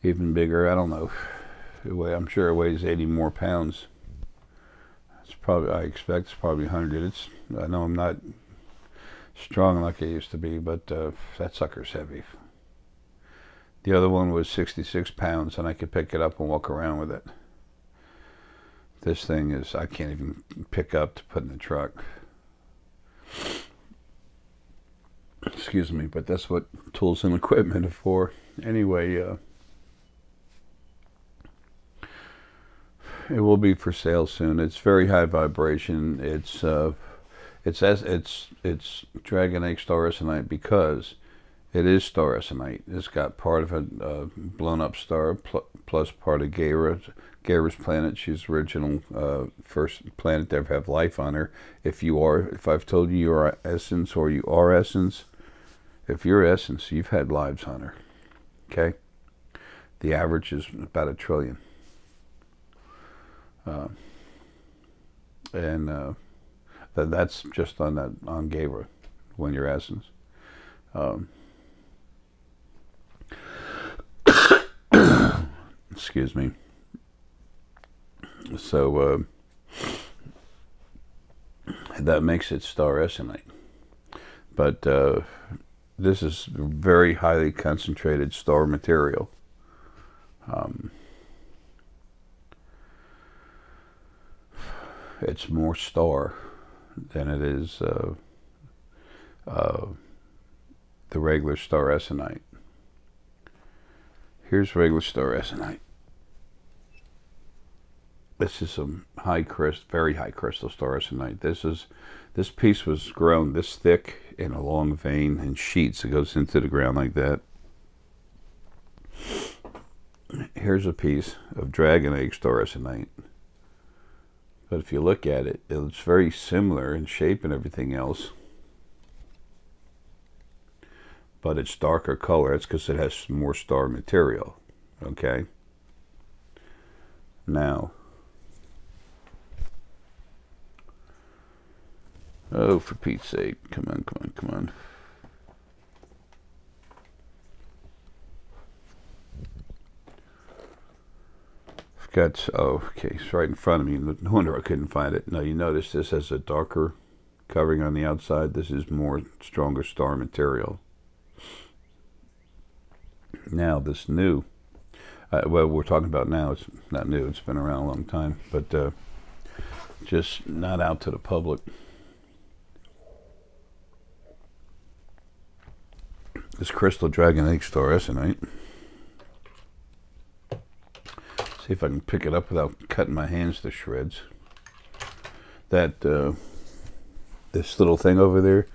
even bigger. I don't know. I'm sure it weighs 80 more pounds. It's probably, I expect it's probably 100. I know I'm not strong like I used to be, but that sucker's heavy. The other one was 66 pounds, and I could pick it up and walk around with it. This thing is, I can't even pick up to put in the truck. Excuse me, but that's what tools and equipment are for. Anyway, it will be for sale soon. It's very high vibration. It's Dragon Egg Staressonite because it is Staressonite. It's got part of a blown up star plus part of Gaira's planet. She's the original first planet to ever have life on her. If I've told you you're Essence or you are Essence, if you're Essence, you've had lives on her. Okay? The average is about 1 trillion. uh, and that's just on Gabra when you're Essence. Excuse me. So that makes it star Essenite. But this is very highly concentrated star material. It's more star than it is the regular star Essenite. Here's regular star Essenite. This is some very high crystal star Essenite. This piece was grown this thick in a long vein in sheets. It goes into the ground like that. Here's a piece of dragon egg star Essenite. But if you look at it, it's very similar in shape and everything else. But it's darker color. It's because it has more star material. Okay? Now, oh, for Pete's sake. Come on, come on, come on. Oh, okay, it's right in front of me. No wonder I couldn't find it. Now, you notice this has a darker covering on the outside. This is more stronger star material. Now, this new, well, we're talking about now, it's not new. It's been around a long time, but just not out to the public. This crystal dragon egg star Essenite. See if I can pick it up without cutting my hands to shreds. That this little thing over there,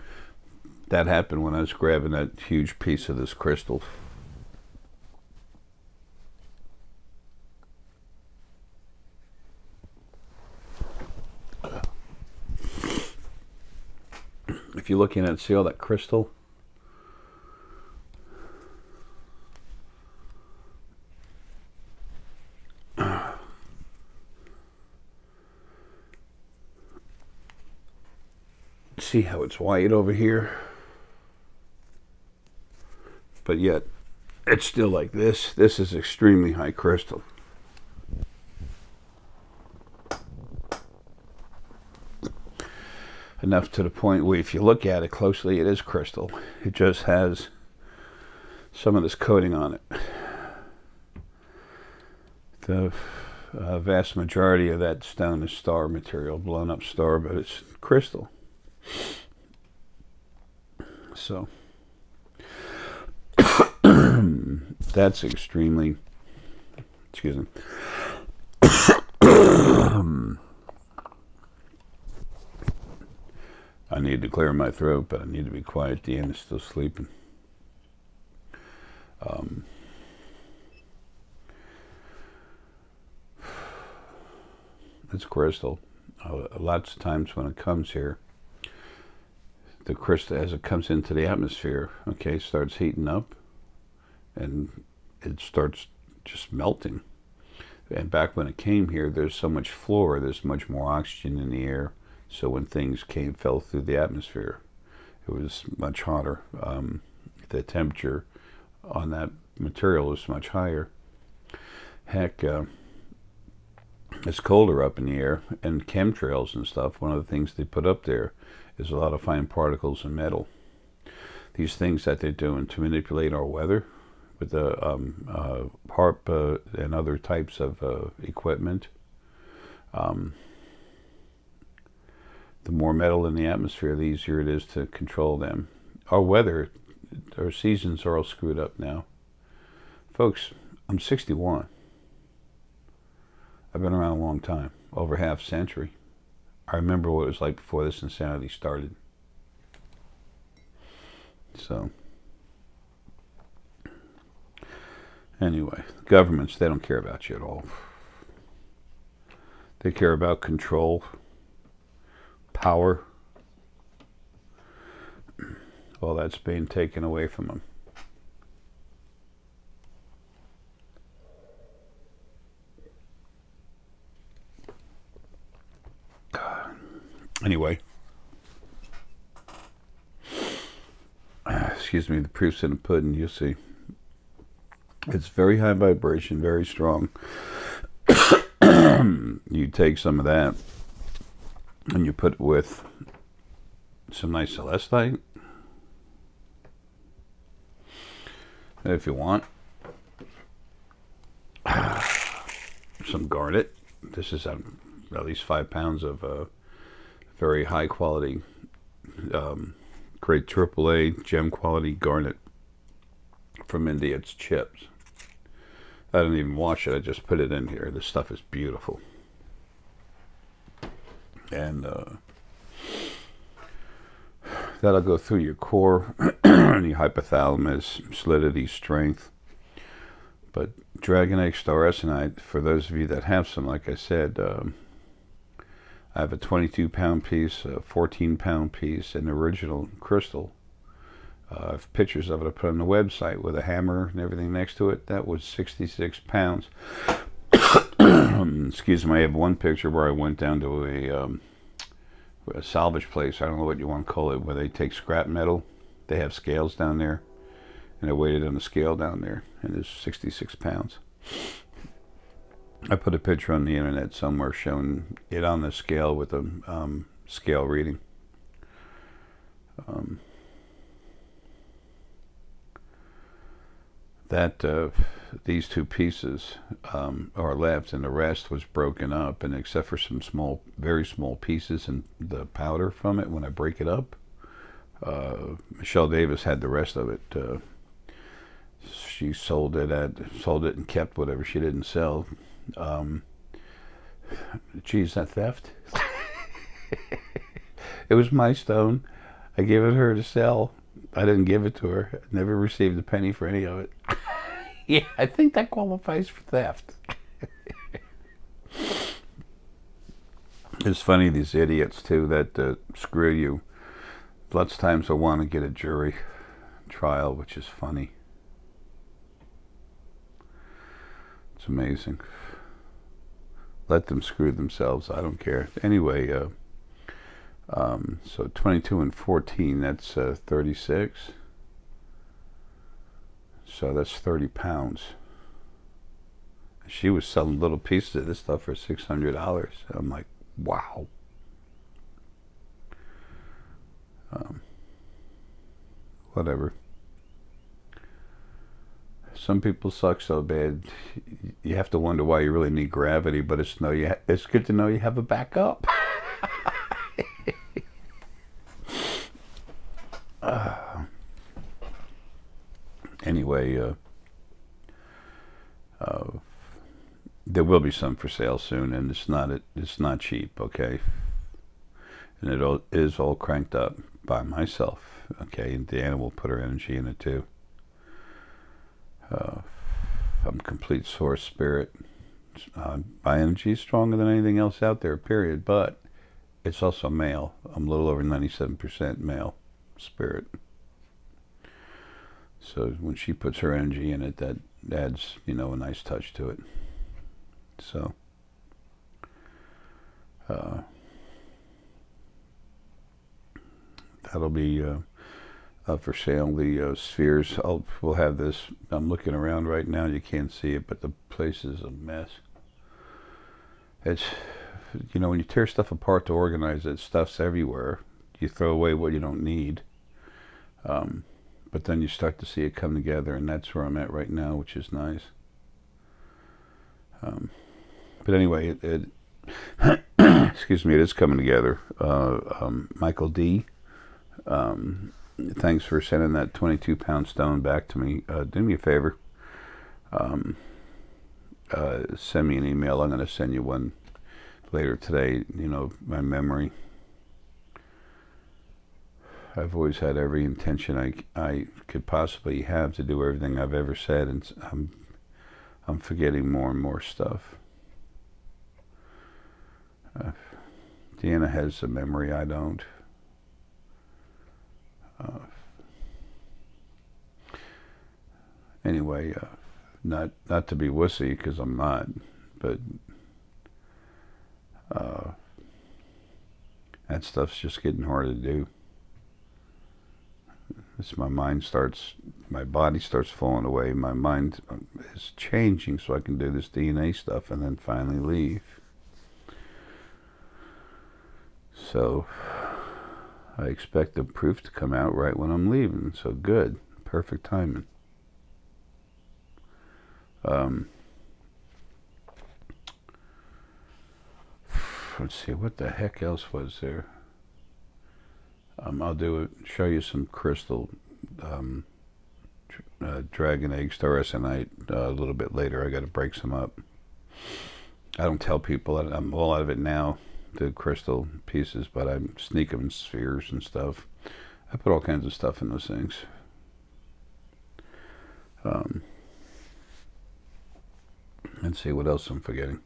that happened when I was grabbing that huge piece of this crystal. If you're looking at, see all that crystal? See how it's white over here? But yet, it's still like this. This is extremely high crystal. Enough to the point where if you look at it closely, it is crystal. It just has some of this coating on it. The vast majority of that stone is star material, blown up star, but it's crystal. So that's extremely, excuse me. I need to clear my throat, but I need to be quiet. Deanna's still sleeping. It's crystal. Lots of times when it comes here, the crystal, as it comes into the atmosphere, okay, starts heating up, and it starts just melting. And back when it came here, there's so much flora, there's much more oxygen in the air. So when things fell through the atmosphere, it was much hotter. The temperature on that material was much higher. Heck, it's colder up in the air, and chemtrails and stuff, one of the things they put up there is a lot of fine particles of metal. These things that they're doing to manipulate our weather with the HAARP and other types of equipment, the more metal in the atmosphere, the easier it is to control them. Our weather, our seasons are all screwed up now. Folks, I'm 61. I've been around a long time, over half a century. I remember what it was like before this insanity started. So, anyway, governments, they don't care about you at all. They care about control, power. All that's being taken away from them. Anyway, excuse me, the proof's in the pudding, you'll see. It's very high vibration, very strong. You take some of that and you put it with some nice celestite, if you want. Some garnet. This is at least 5 pounds of very high quality, great AAA gem quality garnet from India. It's chips. I didn't even wash it. I just put it in here. This stuff is beautiful. And that'll go through your core, your hypothalamus, solidity, strength. But Dragon Egg Star Essonite, for those of you that have some, like I said, I have a 22-pound piece, a 14-pound piece, an original crystal. I have pictures of it I put on the website with a hammer and everything next to it. That was 66 pounds. Excuse me, I have one picture where I went down to a salvage place, I don't know what you want to call it, where they take scrap metal. They have scales down there, and I weighed it on the scale down there, and it's 66 pounds. I put a picture on the internet somewhere showing it on the scale with a scale reading. These two pieces are left, and the rest was broken up, and except for some small, very small pieces and the powder from it when I break it up, Michelle Davis had the rest of it. She sold it and kept whatever she didn't sell. Geez, that theft. It was my stone. I gave it her to sell. I didn't give it to her. I never received a penny for any of it. Yeah, I think that qualifies for theft. It's funny, these idiots too that screw you. Lots of times I want to get a jury trial, which is funny. It's amazing. Let them screw themselves. I don't care. Anyway, so 22 and 14, that's 36. So that's 30 pounds. She was selling little pieces of this stuff for $600. I'm like, wow. Whatever. Some people suck so bad, you have to wonder why you really need gravity, but it's good to know you have a backup. Anyway, there will be some for sale soon, and it's not cheap, okay? And it is all cranked up by myself, okay? And Deanna will put her energy in it too. I'm a complete source spirit. My energy is stronger than anything else out there, period. But it's also male. I'm a little over 97% male spirit. So when she puts her energy in it, that adds, a nice touch to it. So that'll be for sale. The spheres, we'll have this. I'm looking around right now. You can't see it, but the place is a mess. It's, when you tear stuff apart to organize it, stuff's everywhere. You throw away what you don't need. But then you start to see it come together, and that's where I'm at right now, which is nice. But anyway, excuse me, it is coming together. Michael D., thanks for sending that 22-pound stone back to me. Do me a favor. Send me an email. I'm going to send you one later today. My memory. I've always had every intention I could possibly have to do everything I've ever said, and I'm forgetting more and more stuff. Deanna has a memory I don't. Anyway, not to be wussy, because I'm not, but That stuff's just getting harder to do. As my body starts falling away, my mind is changing so I can do this DNA stuff and then finally leave. So I expect the proof to come out right when I'm leaving. So good, perfect timing. Let's see, what the heck else was there? I'll show you some crystal dragon egg staurosenite a little bit later. I got to break some up. I don't tell people that I'm all out of it now, the crystal pieces, but I sneak them in spheres and stuff. I put all kinds of stuff in those things. Let's see what else I'm forgetting.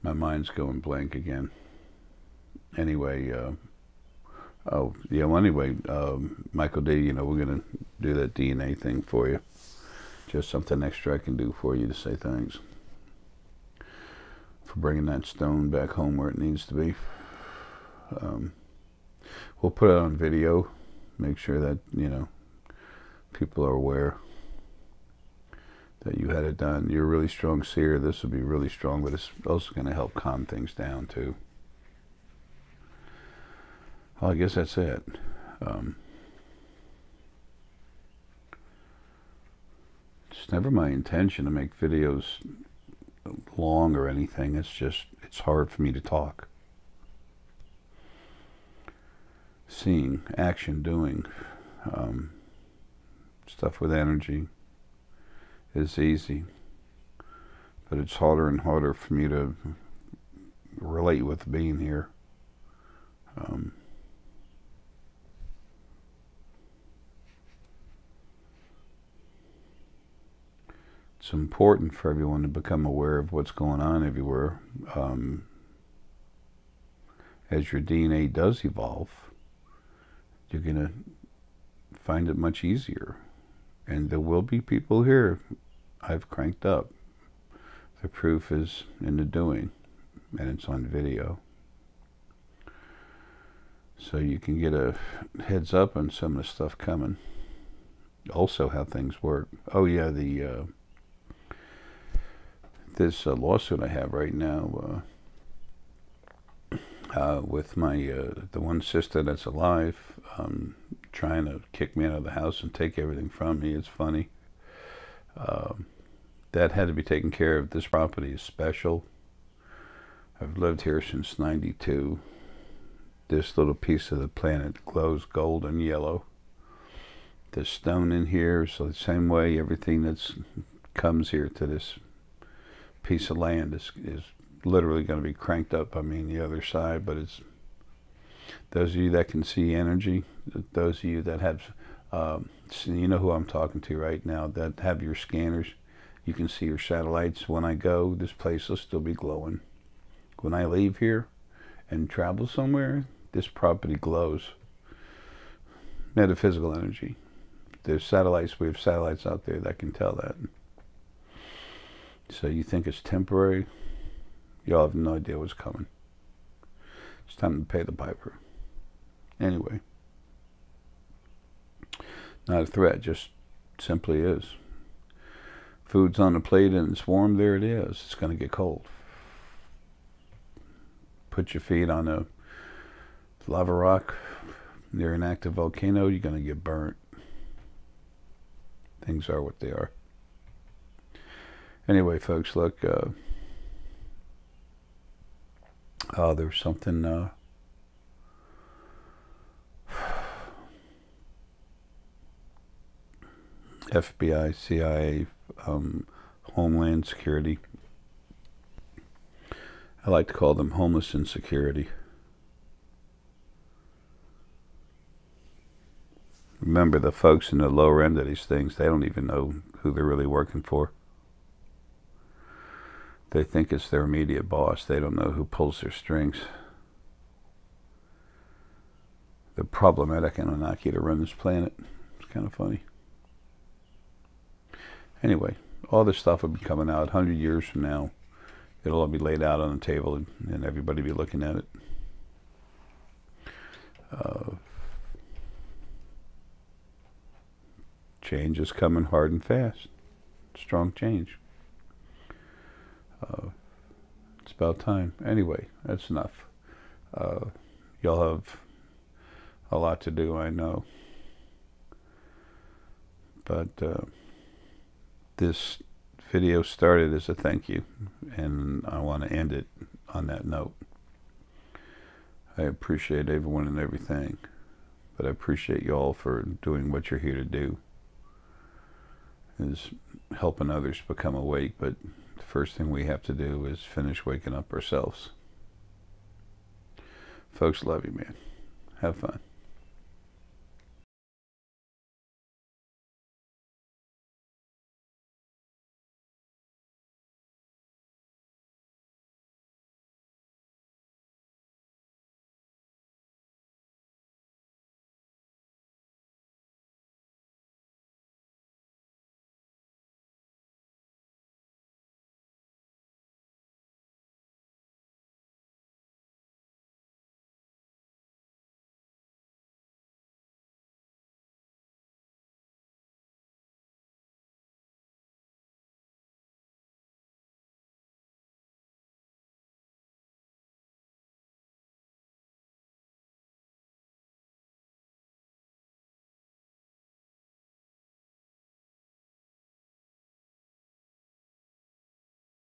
My mind's going blank again. Anyway, oh yeah. Well, anyway, Michael D. You know, we're gonna do that DNA thing for you. Just something extra I can do for you to say thanks for bringing that stone back home where it needs to be. We'll put it on video. Make sure that, you know, people are aware that you had it done. You're a really strong seer. This will be really strong, but it's also going to help calm things down too. Well, I guess that's it. It's never my intention to make videos long or anything. It's just, it's hard for me to talk. Seeing, action, doing, stuff with energy is easy, but it's harder and harder for me to relate with being here. It's important for everyone to become aware of what's going on everywhere. As your DNA does evolve, you're going to find it much easier. And there will be people here I've cranked up. The proof is in the doing, and it's on video. So you can get a heads up on some of the stuff coming. Also how things work. Oh yeah, this lawsuit I have right now with my the one sister that's alive, trying to kick me out of the house and take everything from me. It's funny. That had to be taken care of. This property is special. I've lived here since '92. This little piece of the planet glows gold and yellow. There's stone in here, so the same way everything that's comes here to this piece of land is literally going to be cranked up. I mean, the other side, but it's those of you that can see energy, those of you that have, you know who I'm talking to right now, that have your scanners, you can see your satellites. When I go, this place will still be glowing. When I leave here and travel somewhere, this property glows. Metaphysical energy. There's satellites, we have satellites out there that can tell that. So you think it's temporary? Y'all have no idea what's coming. It's time to pay the piper. Anyway. Not a threat, just simply is. Food's on the plate and it's warm, there it is. It's going to get cold. Put your feet on a lava rock near an active volcano, you're going to get burnt. Things are what they are. Anyway, folks, look, there's something, FBI, CIA, Homeland Security. I like to call them homeless insecurity. Remember, the folks in the lower end of these things, they don't even know who they're really working for. They think it's their immediate boss. They don't know who pulls their strings. The problematic Anunnaki to run this planet. It's kind of funny. Anyway, all this stuff will be coming out 100 years from now. It'll all be laid out on the table, and everybody be looking at it. Change is coming hard and fast. Strong change. It's about time. Anyway, that's enough. Y'all have a lot to do, I know. But this video started as a thank you, and I want to end it on that note. I appreciate everyone and everything, but I appreciate you all for doing what you're here to do, is helping others become awake. But the first thing we have to do is finish waking up ourselves. Folks, love you, man. Have fun.